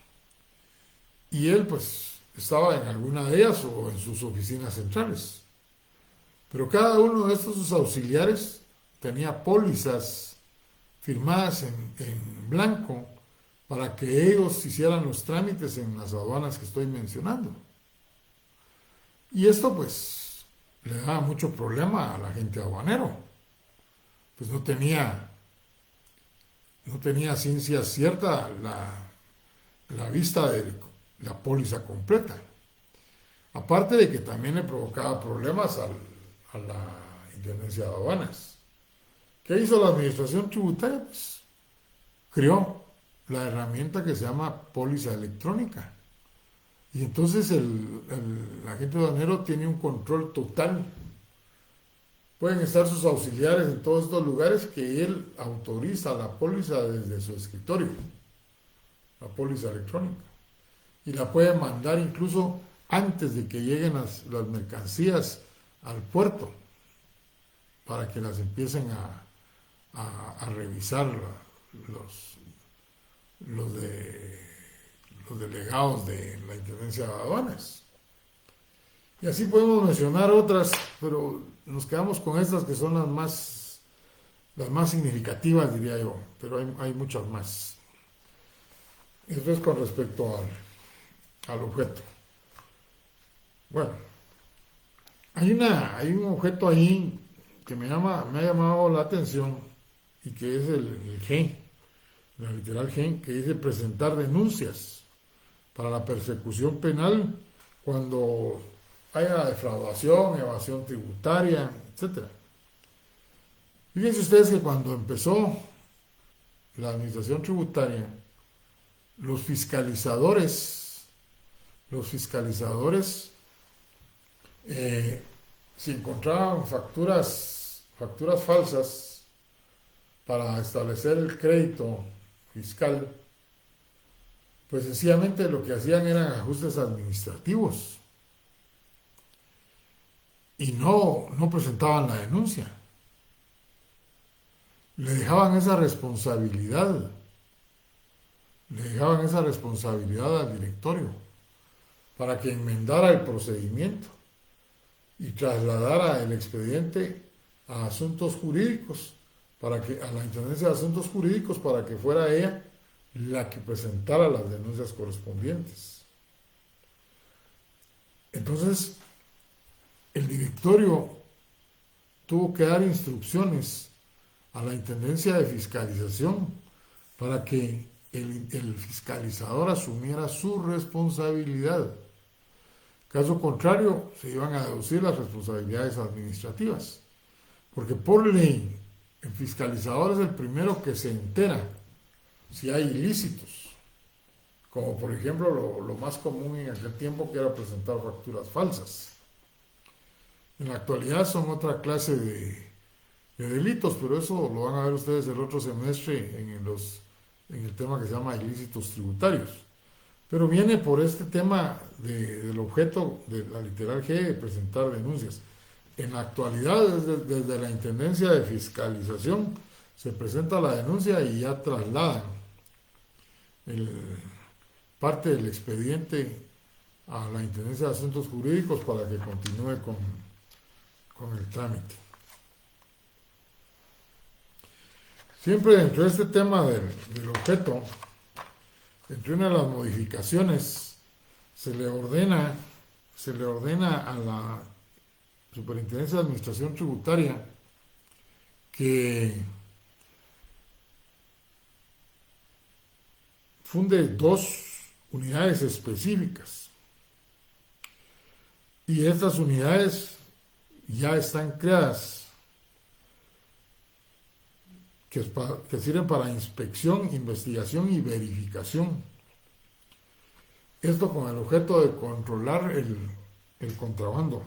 y él pues estaba en alguna de ellas o en sus oficinas centrales. Pero cada uno de estos sus auxiliares tenía pólizas firmadas en blanco para que ellos hicieran los trámites en las aduanas que estoy mencionando. Y esto pues le daba mucho problema a la gente aduanero. Pues no tenía ciencia cierta la vista de la póliza completa. Aparte de que también le provocaba problemas a la Intendencia de Aduanas. ¿Qué hizo la administración tributaria? Pues creó la herramienta que se llama póliza electrónica. Y entonces el agente aduanero tiene un control total. Pueden estar sus auxiliares en todos estos lugares que él autoriza la póliza desde su escritorio, la póliza electrónica. Y la puede mandar incluso antes de que lleguen las mercancías al puerto, para que las empiecen a revisar los delegados de la Intendencia de Aduanas. Y así podemos mencionar otras, pero nos quedamos con estas que son las más significativas, diría yo, pero hay muchas más. Eso es con respecto al objeto. Bueno, hay un objeto ahí que me ha llamado la atención y que es el GEN, la literal GEN, que dice presentar denuncias para la persecución penal cuando haya defraudación, evasión tributaria, etc. Fíjense ustedes que cuando empezó la administración tributaria, los fiscalizadores si encontraban facturas falsas para establecer el crédito fiscal, pues sencillamente lo que hacían eran ajustes administrativos y no presentaban la denuncia. Le dejaban esa responsabilidad al directorio para que enmendara el procedimiento y trasladara el expediente a asuntos jurídicos, a la Intendencia de Asuntos Jurídicos, para que fuera ella la que presentara las denuncias correspondientes. Entonces, el directorio tuvo que dar instrucciones a la Intendencia de Fiscalización para que el fiscalizador asumiera su responsabilidad. Caso contrario, se iban a deducir las responsabilidades administrativas, porque por ley el fiscalizador es el primero que se entera si hay ilícitos, como por ejemplo lo más común en aquel tiempo, que era presentar facturas falsas. En la actualidad son otra clase de delitos, pero eso lo van a ver ustedes el otro semestre en el tema que se llama ilícitos tributarios. Pero viene por este tema del objeto de la literal G de presentar denuncias. En la actualidad, desde la Intendencia de Fiscalización, se presenta la denuncia y ya trasladan parte del expediente a la Intendencia de Asuntos Jurídicos para que continúe con el trámite. Siempre dentro de este tema del objeto, entre una de las modificaciones, se le ordena a la Superintendencia de Administración Tributaria que funde 2 unidades específicas. Y estas unidades ya están creadas, que sirven para inspección, investigación y verificación. Esto con el objeto de controlar el contrabando.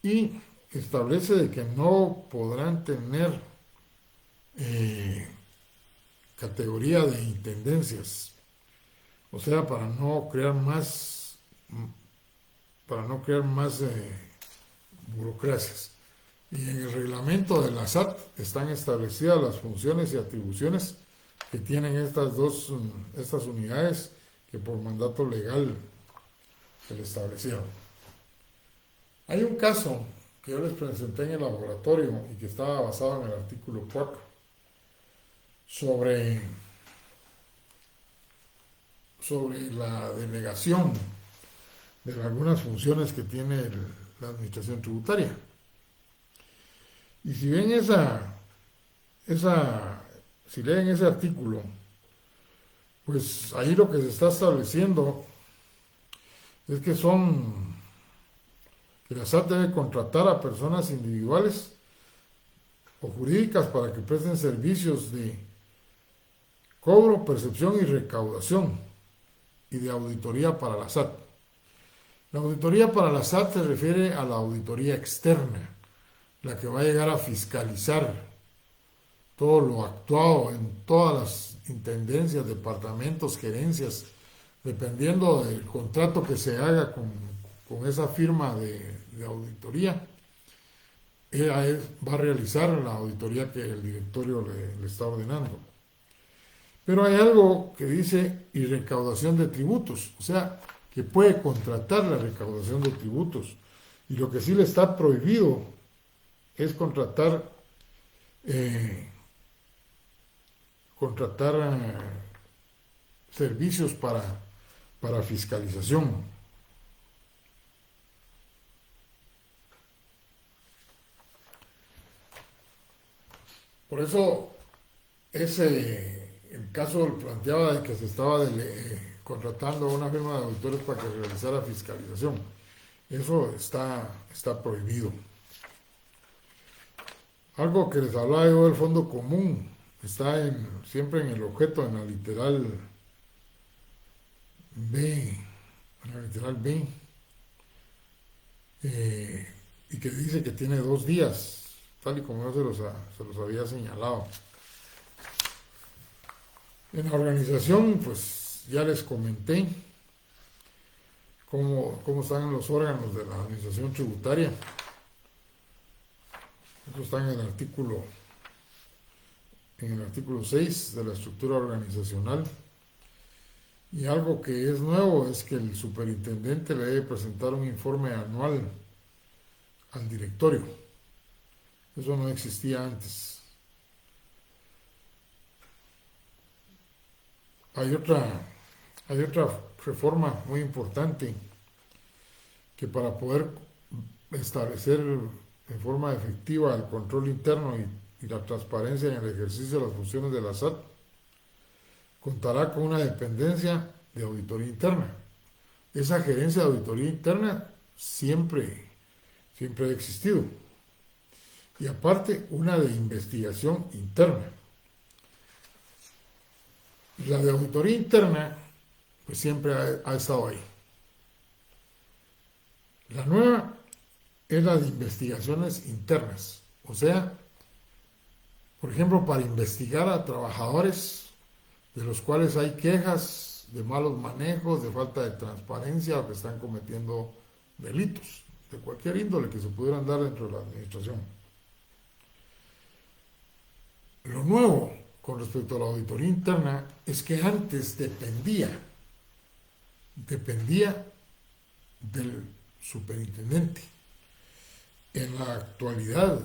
Y establece de que no podrán tener categoría de intendencias. O sea, para no crear más burocracias. Y en el reglamento de la SAT están establecidas las funciones y atribuciones que tienen estas unidades que por mandato legal se le establecieron. Hay un caso que yo les presenté en el laboratorio y que estaba basado en el artículo 4 sobre la delegación de algunas funciones que tiene la administración tributaria. Y si ven si leen ese artículo, pues ahí lo que se está estableciendo es que la SAT debe contratar a personas individuales o jurídicas para que presten servicios de cobro, percepción y recaudación y de auditoría para la SAT. La auditoría para la SAT se refiere a la auditoría externa, la que va a llegar a fiscalizar todo lo actuado en todas las intendencias, departamentos, gerencias, dependiendo del contrato que se haga con esa firma de auditoría. Ella va a realizar la auditoría que el directorio le está ordenando. Pero hay algo que dice y recaudación de tributos, o sea, que puede contratar la recaudación de tributos. Y lo que sí le está prohibido es contratar servicios para fiscalización. Por eso el caso planteaba de que se estaba contratando a una firma de auditores para que realizara fiscalización. Eso está prohibido. Algo que les hablaba yo del fondo común está siempre en el objeto, en la literal B, y que dice que tiene 2 días, tal y como yo se los había señalado. En la organización, pues ya les comenté cómo están los órganos de la administración tributaria. Eso está en el artículo 6 de la estructura organizacional. Y algo que es nuevo es que el superintendente le debe presentar un informe anual al directorio. Eso no existía antes. hay otra, hay otra reforma muy importante que para poder establecer en forma efectiva el control interno y la transparencia en el ejercicio de las funciones de la SAT, contará con una dependencia de auditoría interna. Esa gerencia de auditoría interna siempre ha existido. Y aparte, una de investigación interna. La de auditoría interna, pues siempre ha estado ahí. La nueva es la de investigaciones internas. O sea, por ejemplo, para investigar a trabajadores de los cuales hay quejas de malos manejos, de falta de transparencia o que están cometiendo delitos de cualquier índole que se pudieran dar dentro de la administración. Lo nuevo con respecto a la auditoría interna es que antes dependía del superintendente. En la actualidad,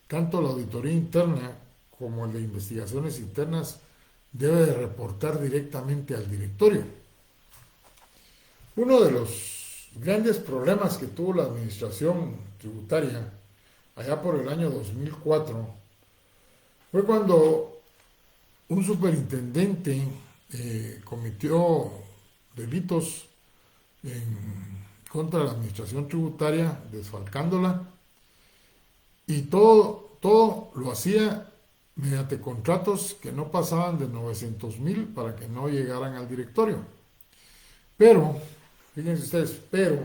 tanto la auditoría interna como el de investigaciones internas debe de reportar directamente al directorio. Uno de los grandes problemas que tuvo la administración tributaria allá por el año 2004 fue cuando un superintendente cometió delitos en contra de la administración tributaria, desfalcándola, y todo lo hacía mediante contratos que no pasaban de 900,000 para que no llegaran al directorio. Pero, fíjense ustedes,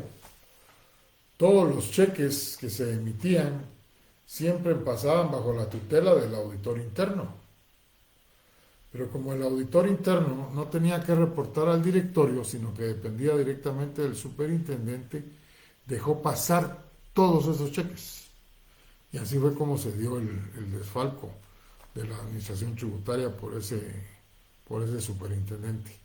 todos los cheques que se emitían siempre pasaban bajo la tutela del auditor interno. Pero como el auditor interno no tenía que reportar al directorio, sino que dependía directamente del superintendente, dejó pasar todos esos cheques. Y así fue como se dio el desfalco de la administración tributaria por ese superintendente.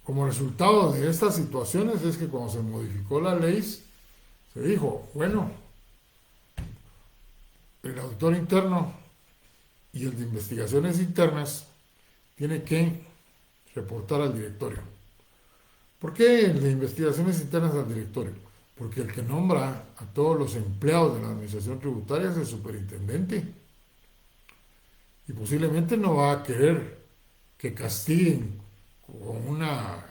Como resultado de estas situaciones es que cuando se modificó la ley, se dijo, bueno, el auditor interno y el de investigaciones internas tiene que reportar al directorio. ¿Por qué el de investigaciones internas al directorio? Porque el que nombra a todos los empleados de la administración tributaria es el superintendente. Y posiblemente no va a querer que castiguen con una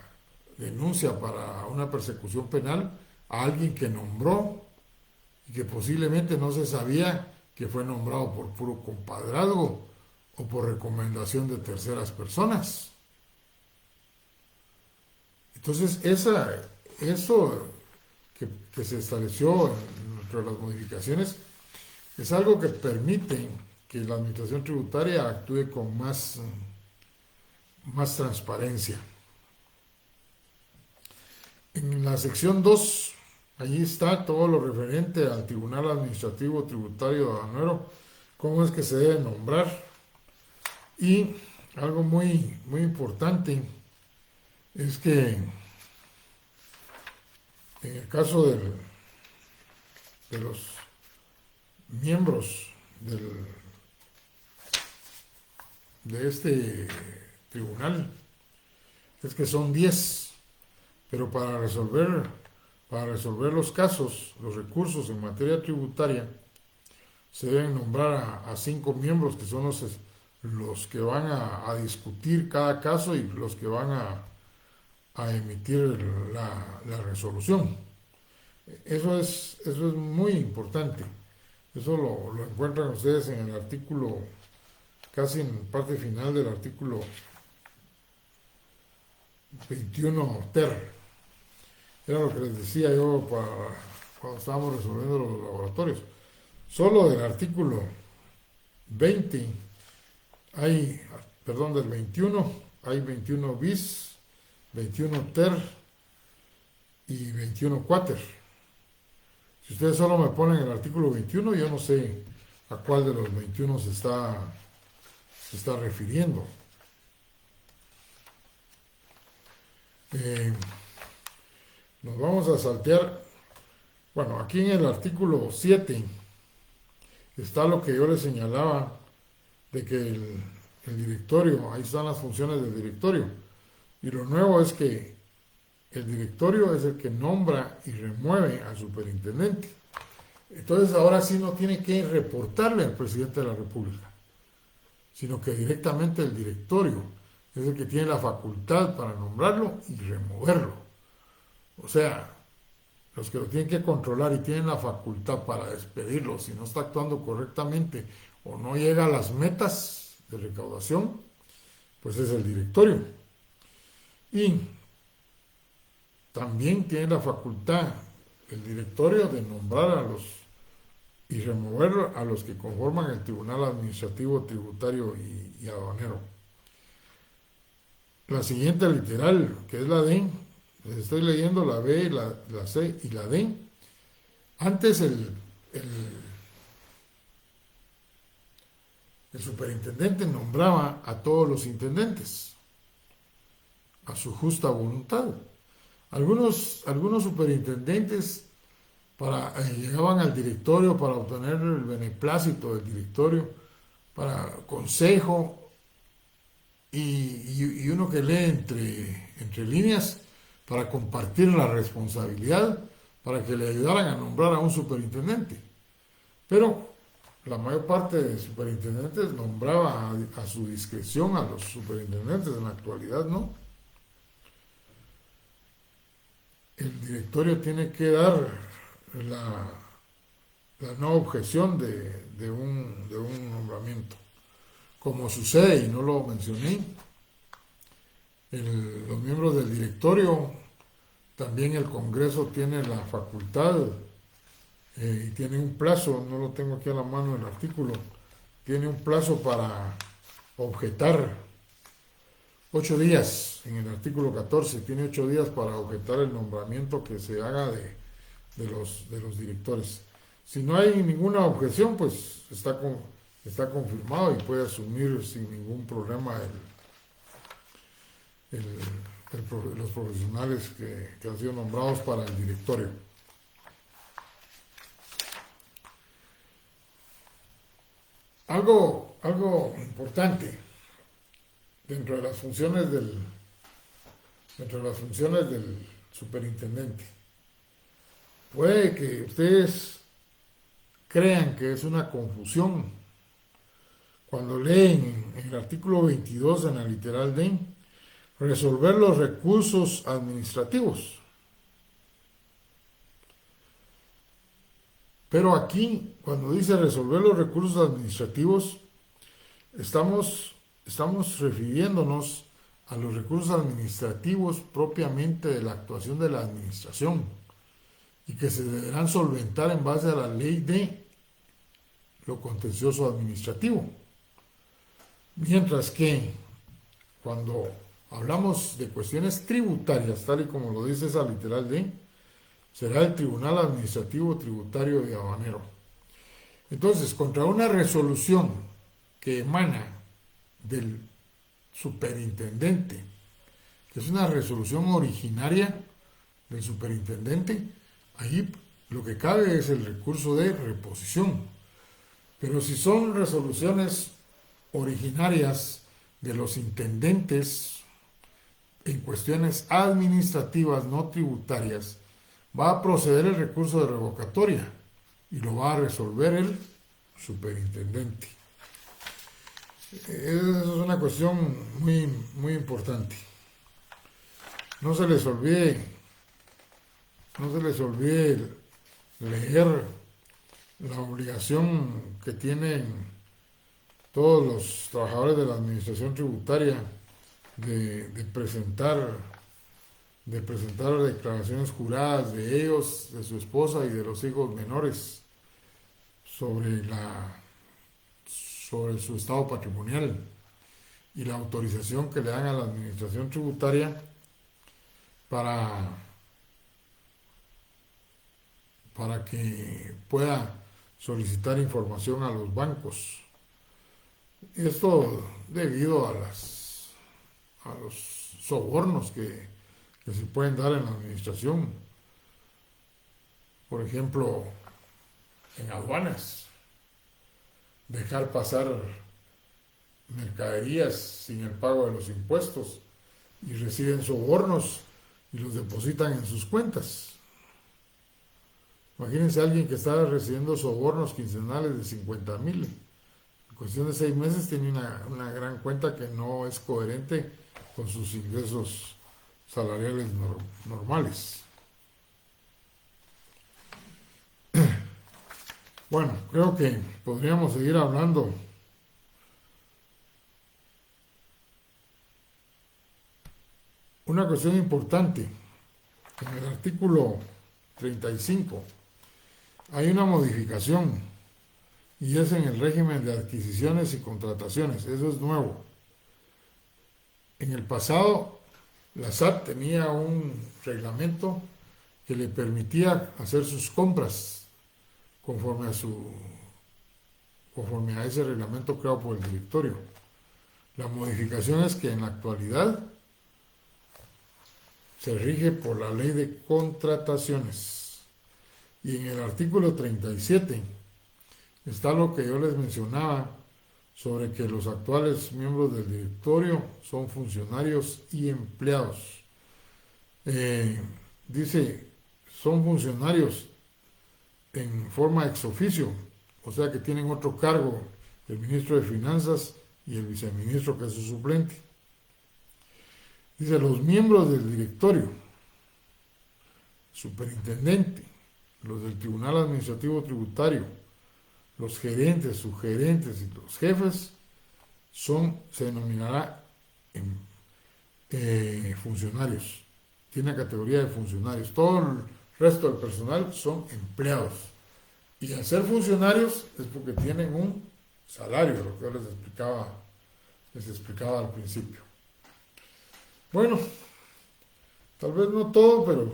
denuncia para una persecución penal a alguien que nombró y que posiblemente no se sabía que fue nombrado por puro compadrazgo o por recomendación de terceras personas. Entonces, eso que se estableció entre las modificaciones es algo que permite que la administración tributaria actúe con más transparencia. En la sección 2, allí está todo lo referente al Tribunal Administrativo Tributario Aduanero, cómo es que se debe nombrar. Y algo muy, muy importante es que en el caso de los miembros de este tribunal, es que son 10, pero para resolver los casos, los recursos en materia tributaria, se deben nombrar a 5 miembros que son los que van a discutir cada caso y los que van a emitir la resolución. Eso es muy importante. Eso lo encuentran ustedes en el artículo, casi en parte final del artículo 21 ter. Era lo que les decía yo cuando estábamos resolviendo los laboratorios. Solo del artículo 20 del 21, hay 21 bis, 21 ter y 21 quater. Si ustedes solo me ponen el artículo 21, yo no sé a cuál de los 21 se está refiriendo. Nos vamos a saltear. Bueno, aquí en el artículo 7 está lo que yo les señalaba de que el directorio, ahí están las funciones del directorio. Y lo nuevo es que el directorio es el que nombra y remueve al superintendente. Entonces ahora sí no tiene que reportarle al presidente de la República, sino que directamente el directorio es el que tiene la facultad para nombrarlo y removerlo. O sea, los que lo tienen que controlar y tienen la facultad para despedirlo si no está actuando correctamente o no llega a las metas de recaudación, pues es el directorio. Y también tiene la facultad el directorio de nombrar a los y remover a los que conforman el Tribunal Administrativo, Tributario y Aduanero. La siguiente literal, que es la D, les estoy leyendo la B, la C y la D. Antes el superintendente nombraba a todos los intendentes a su justa voluntad. Algunos superintendentes llegaban al directorio para obtener el beneplácito del directorio, para consejo, y uno que lee entre líneas para compartir la responsabilidad, para que le ayudaran a nombrar a un superintendente. Pero la mayor parte de superintendentes nombraba a su discreción a los superintendentes, en la actualidad no. El directorio tiene que dar la no objeción de un nombramiento. Como sucede, y no lo mencioné, los miembros del directorio, también el Congreso tiene la facultad y tiene un plazo, no lo tengo aquí a la mano el artículo, tiene un plazo para objetar 8 días, en el artículo 14, tiene 8 días para objetar el nombramiento que se haga de los directores. Si no hay ninguna objeción, pues está confirmado y puede asumir sin ningún problema los profesionales que han sido nombrados para el directorio. Algo importante dentro de las funciones del superintendente. Puede que ustedes crean que es una confusión cuando leen en el artículo 22 en la literal D, resolver los recursos administrativos. Pero aquí, cuando dice resolver los recursos administrativos, estamos refiriéndonos a los recursos administrativos propiamente de la actuación de la administración y que se deberán solventar en base a la ley de lo contencioso administrativo. Mientras que cuando hablamos de cuestiones tributarias, tal y como lo dice esa literal D, será el Tribunal Administrativo, Tributario y Aduanero. Entonces, contra una resolución que emana del superintendente, que es una resolución originaria del superintendente, ahí lo que cabe es el recurso de reposición. Pero si son resoluciones originarias de los intendentes en cuestiones administrativas no tributarias, va a proceder el recurso de revocatoria y lo va a resolver el superintendente. Es una cuestión muy, muy importante. No se les olvide leer la obligación que tienen todos los trabajadores de la administración tributaria de presentar declaraciones juradas de ellos, de su esposa y de los hijos menores sobre su estado patrimonial y la autorización que le dan a la administración tributaria para que pueda solicitar información a los bancos. Esto debido a los sobornos que se pueden dar en la administración. Por ejemplo, en aduanas, dejar pasar mercaderías sin el pago de los impuestos y reciben sobornos y los depositan en sus cuentas. Imagínense a alguien que está recibiendo sobornos quincenales de 50,000. En cuestión de 6 meses tiene una gran cuenta que no es coherente con sus ingresos salariales normales. Bueno, creo que podríamos seguir hablando. Una cuestión importante, en el artículo 35 hay una modificación y es en el régimen de adquisiciones y contrataciones. Eso es nuevo. En el pasado, la SAT tenía un reglamento que le permitía hacer sus compras conforme a ese reglamento creado por el directorio. La modificación es que en la actualidad se rige por la ley de contrataciones. Y en el artículo 37 está lo que yo les mencionaba sobre que los actuales miembros del directorio son funcionarios y empleados. Dice, son funcionarios en forma ex oficio, o sea que tienen otro cargo, el ministro de Finanzas y el viceministro que es su suplente. Dice, los miembros del directorio, superintendente, los del Tribunal Administrativo Tributario, los gerentes, subgerentes y los jefes se denominará funcionarios. Tiene categoría de funcionarios. Todo el resto del personal son empleados. Y al ser funcionarios es porque tienen un salario, lo que yo les explicaba al principio. Bueno, tal vez no todo, pero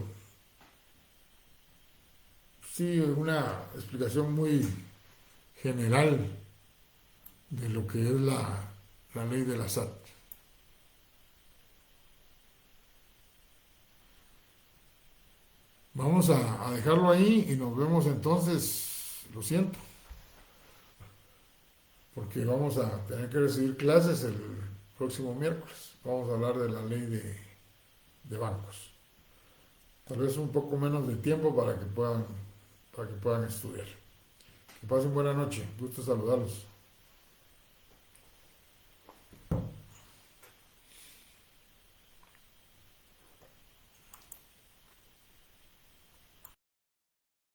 sí una explicación muy general de lo que es la ley de la SAT. Vamos a dejarlo ahí y nos vemos entonces, lo siento, porque vamos a tener que recibir clases el próximo miércoles. Vamos a hablar de la ley de bancos. Tal vez un poco menos de tiempo para que puedan estudiar. Que pasen buena noche. Gusto saludarlos.